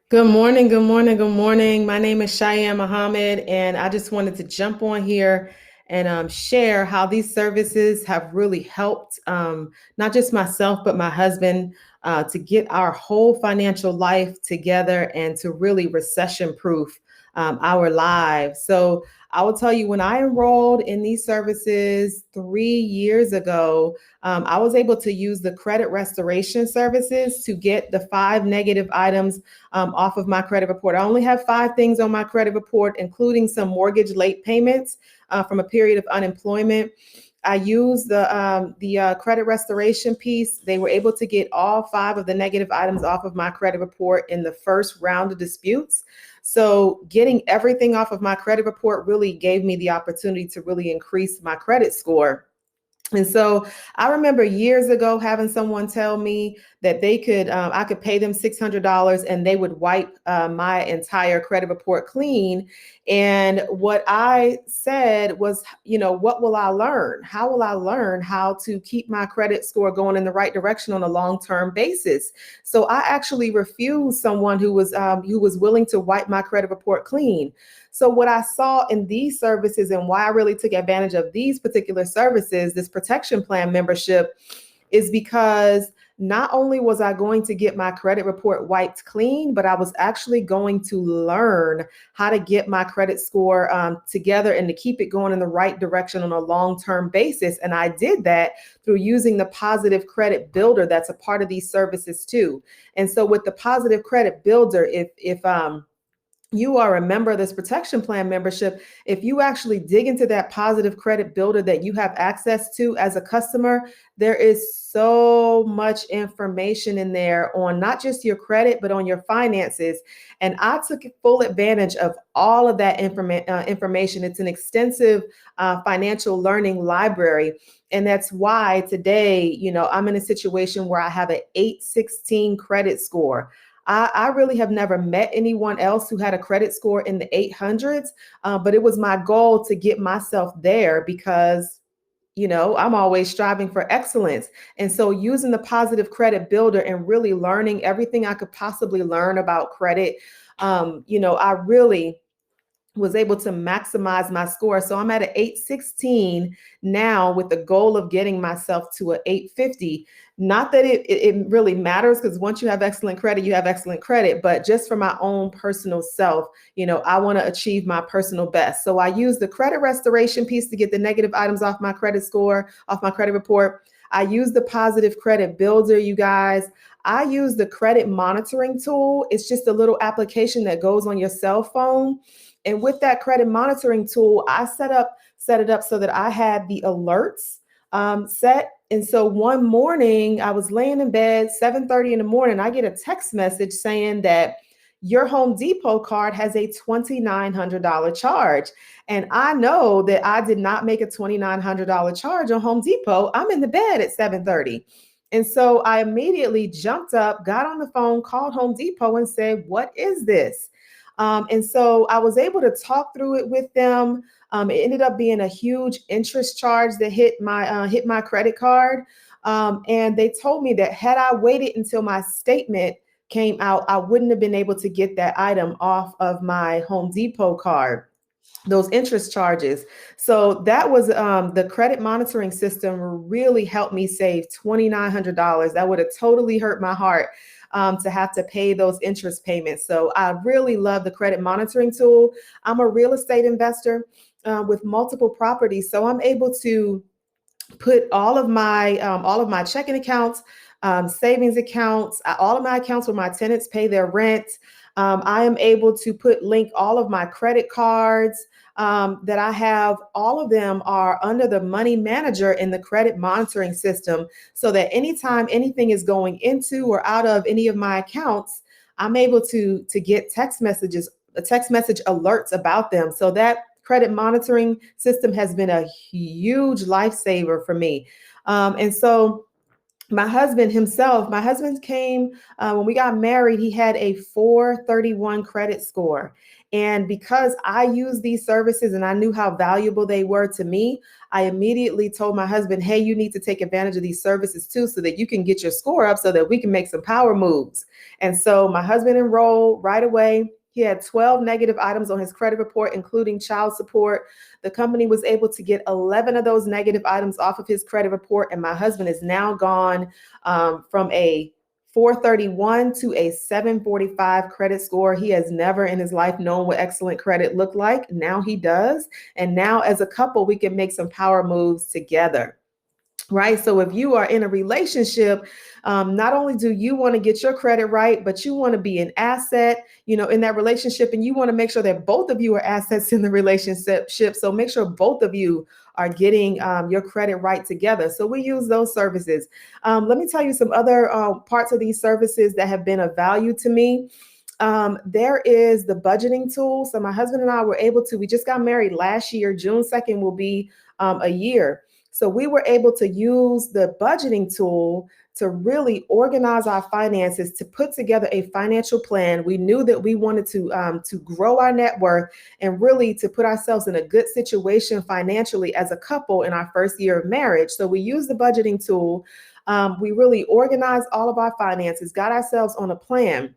Good morning, good morning, good morning. My name is Shia Muhammad, and I just wanted to jump on here and share how these services have really helped not just myself, but my husband to get our whole financial life together and to really recession proof our lives. So I will tell you, when I enrolled in these services 3 years ago, I was able to use the credit restoration services to get the five negative items off of my credit report. I only have five things on my credit report, including some mortgage late payments from a period of unemployment. I used the credit restoration piece. They were able to get all five of the negative items off of my credit report in the first round of disputes. So getting everything off of my credit report really gave me the opportunity to really increase my credit score. And so I remember years ago having someone tell me that I could pay them $600 and they would wipe my entire credit report clean. And what I said was, what will I learn? How will I learn how to keep my credit score going in the right direction on a long-term basis? So I actually refused someone who was willing to wipe my credit report clean. So what I saw in these services and why I really took advantage of these particular services, this protection plan membership, is because not only was I going to get my credit report wiped clean, but I was actually going to learn how to get my credit score together and to keep it going in the right direction on a long-term basis. And I did that through using the positive credit builder that's a part of these services too. And so with the positive credit builder, if you are a member of this protection plan membership, if you actually dig into that positive credit builder that you have access to as a customer, there is so much information in there on not just your credit, but on your finances. And I took full advantage of all of that information. It's an extensive financial learning library. And that's why today, I'm in a situation where I have an 816 credit score. I really have never met anyone else who had a credit score in the 800s, but it was my goal to get myself there because, I'm always striving for excellence. And so using the positive credit builder and really learning everything I could possibly learn about credit, I really was able to maximize my score. So I'm at an 816 now with the goal of getting myself to an 850. Not that it really matters, because once you have excellent credit, you have excellent credit. But just for my own personal self, I want to achieve my personal best. So I use the credit restoration piece to get the negative items off my credit score, off my credit report. I use the positive credit builder, you guys. I use the credit monitoring tool. It's just a little application that goes on your cell phone. And with that credit monitoring tool, I set it up so that I had the alerts set. And so one morning I was laying in bed, 7:30 in the morning, I get a text message saying that your Home Depot card has a $2,900 charge. And I know that I did not make a $2,900 charge on Home Depot. I'm in the bed at 7:30. And so I immediately jumped up, got on the phone, called Home Depot and said, "What is this?" And so I was able to talk through it with them. It ended up being a huge interest charge that hit my credit card. And they told me that had I waited until my statement came out, I wouldn't have been able to get that item off of my Home Depot card, those interest charges. So that was the credit monitoring system really helped me save $2,900. That would have totally hurt my heart to have to pay those interest payments. So I really love the credit monitoring tool. I'm a real estate investor with multiple properties, so I'm able to put all of my checking accounts, savings accounts, all of my accounts where my tenants pay their rent. I am able to link all of my credit cards that I have. All of them are under the money manager in the credit monitoring system, so that anytime anything is going into or out of any of my accounts, I'm able to get text message alerts about them. So that credit monitoring system has been a huge lifesaver for me. And so my husband came when we got married. He had a 431 credit score. And because I used these services and I knew how valuable they were to me, I immediately told my husband, hey, you need to take advantage of these services too, so that you can get your score up so that we can make some power moves. And so my husband enrolled right away. He had 12 negative items on his credit report, including child support. The company was able to get 11 of those negative items off of his credit report. And my husband is now gone from a 431 to a 745 credit score. He has never in his life known what excellent credit looked like. Now he does. And now as a couple, we can make some power moves together. Right. So if you are in a relationship, not only do you want to get your credit right, but you want to be an asset, in that relationship, and you want to make sure that both of you are assets in the relationship. So make sure both of you are getting your credit right together. So we use those services. Let me tell you some other parts of these services that have been of value to me. There is the budgeting tool. So my husband and I were able to, we just got married last year. June 2nd will be a year. So we were able to use the budgeting tool to really organize our finances, to put together a financial plan. We knew that we wanted to grow our net worth and really to put ourselves in a good situation financially as a couple in our first year of marriage. So we used the budgeting tool. We really organized all of our finances, got ourselves on a plan.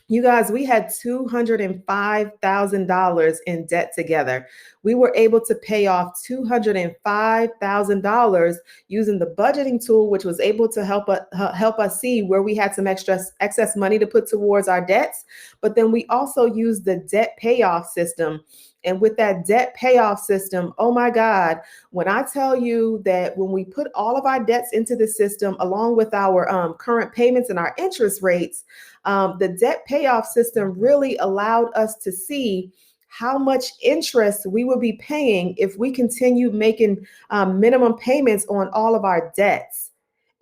You guys, we had $205,000 in debt together. We were able to pay off $205,000 using the budgeting tool, which was able to help us see where we had some excess money to put towards our debts. But then we also used the debt payoff system. And with that debt payoff system, oh my God, when I tell you that when we put all of our debts into the system, along with our current payments and our interest rates, the debt payoff system really allowed us to see how much interest we would be paying if we continue making minimum payments on all of our debts.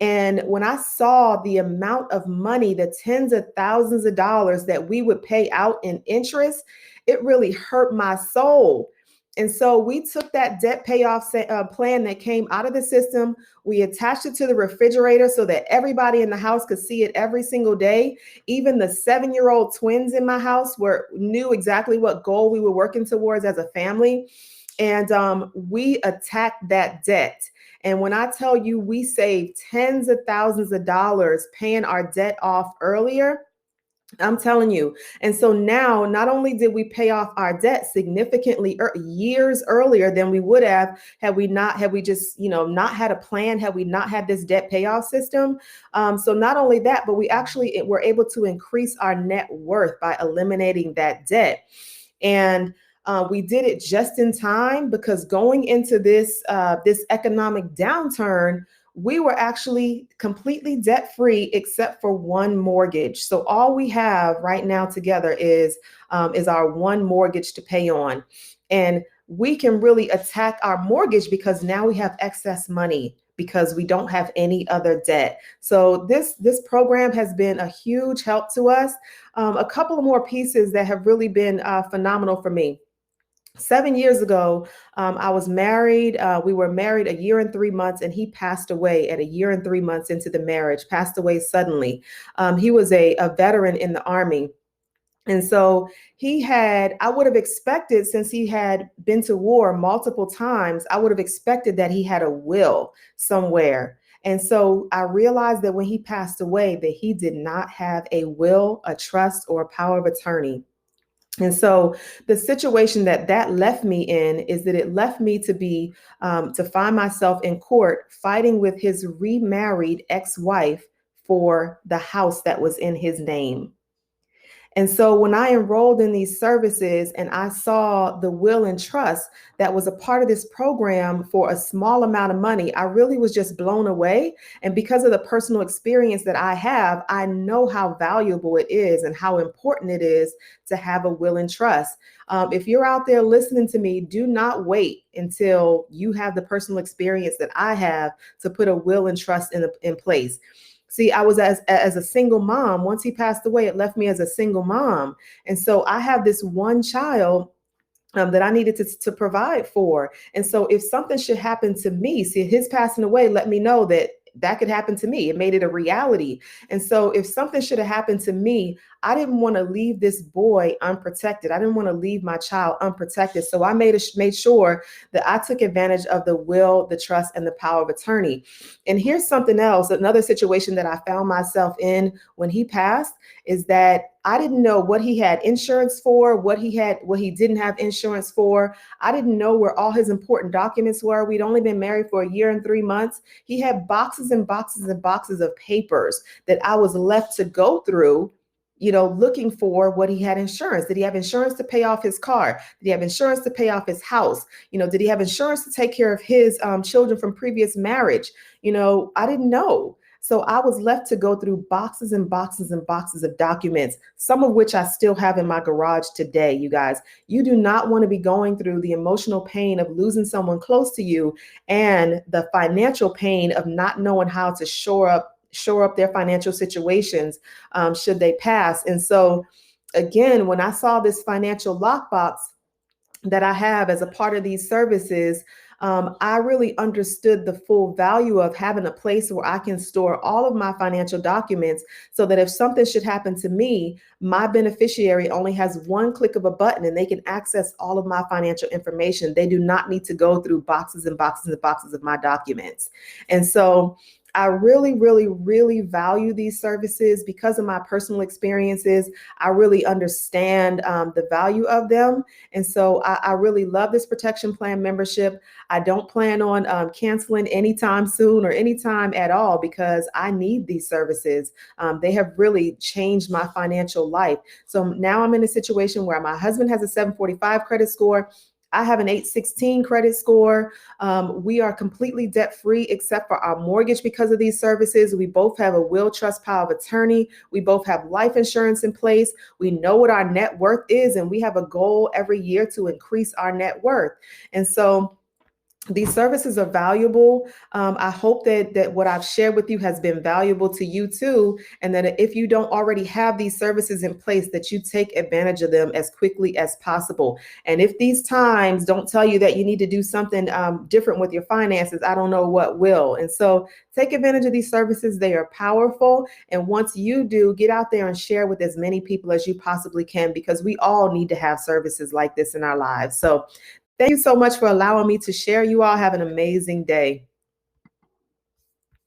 And when I saw the amount of money, the tens of thousands of dollars that we would pay out in interest, it really hurt my soul. And so we took that debt payoff plan that came out of the system. We attached it to the refrigerator so that everybody in the house could see it every single day. Even the 7-year-old twins in my house knew exactly what goal we were working towards as a family. And we attacked that debt. And when I tell you we saved tens of thousands of dollars paying our debt off earlier, I'm telling you. And so now, not only did we pay off our debt significantly years earlier than we would have had we just, not had a plan, had we not had this debt payoff system. So not only that, but we actually were able to increase our net worth by eliminating that debt. And we did it just in time, because going into this economic downturn, we were actually completely debt-free except for one mortgage. So all we have right now together is our one mortgage to pay on. And we can really attack our mortgage because now we have excess money because we don't have any other debt. So this program has been a huge help to us. A couple of more pieces that have really been phenomenal for me. 7 years ago, I was married. We were married a year and 3 months, and he passed away at a year and 3 months into the marriage, passed away suddenly. He was a veteran in the Army. And so I would have expected, since he had been to war multiple times, I would have expected that he had a will somewhere. And so I realized that when he passed away, that he did not have a will, a trust, or a power of attorney. And so the situation that left me in is that it left me to find myself in court fighting with his remarried ex-wife for the house that was in his name. And so when I enrolled in these services and I saw the will and trust that was a part of this program for a small amount of money, I really was just blown away. And because of the personal experience that I have, I know how valuable it is and how important it is to have a will and trust. If you're out there listening to me, do not wait until you have the personal experience that I have to put a will and trust in place. See, I was as a single mom. Once he passed away, it left me as a single mom. And so I have this one child that I needed to provide for. And so if something should happen to me, see, his passing away let me know that could happen to me. It made it a reality. And so if something should have happened to me, I didn't want to leave this boy unprotected. I didn't want to leave my child unprotected. So I made sure that I took advantage of the will, the trust, and the power of attorney. And here's something else, another situation that I found myself in when he passed, is that I didn't know what he had insurance for, what he didn't have insurance for. I didn't know where all his important documents were. We'd only been married for a year and 3 months. He had boxes and boxes and boxes of papers that I was left to go through, looking for what he had insurance. Did he have insurance to pay off his car? Did he have insurance to pay off his house? Did he have insurance to take care of his children from previous marriage? I didn't know. So I was left to go through boxes and boxes and boxes of documents, some of which I still have in my garage today, you guys. You do not want to be going through the emotional pain of losing someone close to you and the financial pain of not knowing how to shore up their financial situations should they pass. And so again, when I saw this financial lockbox that I have as a part of these services, I really understood the full value of having a place where I can store all of my financial documents so that if something should happen to me, my beneficiary only has one click of a button and they can access all of my financial information. They do not need to go through boxes and boxes and boxes of my documents. And so I really, really, really value these services because of my personal experiences. I really understand the value of them. And so I really love this protection plan membership. I don't plan on canceling anytime soon or anytime at all because I need these services. They have really changed my financial life. So now I'm in a situation where my husband has a 745 credit score. I have an 816 credit score. We are completely debt free except for our mortgage because of these services. We both have a will, trust, power of attorney. We both have life insurance in place. We know what our net worth is, and we have a goal every year to increase our net worth. And so these services are valuable. I hope that what I've shared with you has been valuable to you too, and that if you don't already have these services in place, that you take advantage of them as quickly as possible. And if these times don't tell you that you need to do something different with your finances, I don't know what will. And so take advantage of these services. They are powerful. And once you do, get out there and share with as many people as you possibly can, because we all need to have services like this in our lives. So thank you so much for allowing me to share. You all have an amazing day.